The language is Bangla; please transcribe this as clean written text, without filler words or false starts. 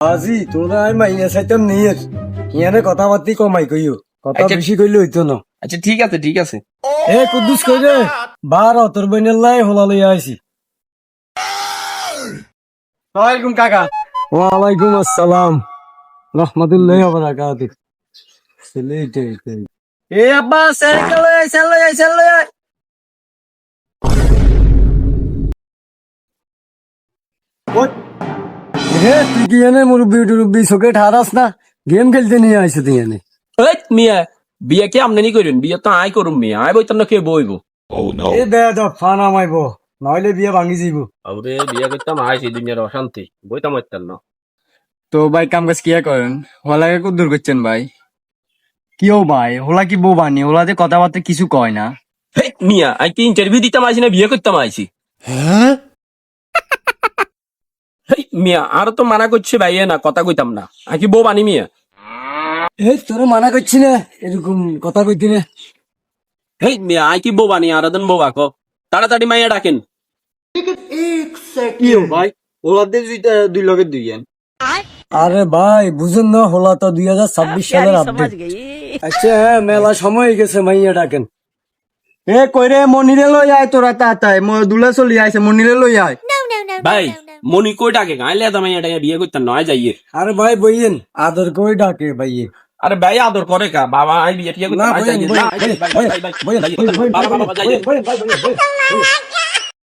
আজি তোরা আমি মাইয়া চাইতাম নিয়ে ইয়ানে কথা পাতি কমাই কইও কথা বেশি কইলে হইতো না। আচ্ছা ঠিক আছে ঠিক আছে। এ কুদ্দুস কই রে বার তোর বইনের লাই হোলা লইয়া আইছি। ওয়ালাইকুম কাকা। ওয়ালাইকুম আসসালাম রাহমাতুল্লাহি ওয়া বারাকাতুহু। সেলেইতে এ আব্বা সাইকেল লই রে তুই কি এনে মুরব্বি চোখে ঠারাস না গেম খেলতে নিয়ে আইছো তুই এনে। এই মিয়া বিয়া কি আমদানি করেন বিয়া তো আই করুম মিয়া আই বইতাম না কে বইব। এ বেদ ফান আমাইব নইলে বিয়ে ভাঙি যাইব। আরে বিয়া করতাম আইছি দুনিয়ার অশান্তি বইতাম হইতাম না। তো ভাই কাম কাজ কিয়া করেন হোলাকে কদ্দুর করছেন ভাই? কিও ভাই হোলা কি বউ বানি হোলা যে কথাবার্তা কিছু কয় না। হেই মিয়া আই কি ইন্টারভিউ দিতাম আইছি না বিয়া করতাম আইছি? হেই মিয়া আর তো মানা করছে ভাইয়া না কথা কইতাম না আই কি বউ বানি মিয়া? এই তোরে মানা করছি না এরকম কথা কইতি না। হেই মিয়া আই কি বউ বানি আরাধন বউ আকো তাড়াতাড়ি মাইয়া ডাকেন। কিও ভাই হোলাদের দুই লগে দুই আন। আরে ভাই বুঝুন না হলা তো 2026 সালের আপডেট। আচ্ছা হ্যাঁ মেলা সময় হয়ে গেছে মাইয়া ডাকেন। এ কইরে মনিরে লই আয় তোরা তাতাই দুলা চলি আইছে মনিরে লই আয়। ভাই মনি কই ডাকে গাইলে দা মাইয়া ডাকে বিয়ে করতাম নয় যাইয়ে। আরে ভাই বইয়েন আদর কই ডাকে ভাইয়ে। আরে ভাই আদর করে কা বাবা আই বিয়ে ঠিক না করতাম আই বইয়েন যাইয়ে। বইয়েন বইয়েন বইয়েন বাবা বাবা যাইয়ে। বইয়েন বইয়েন বইয়েন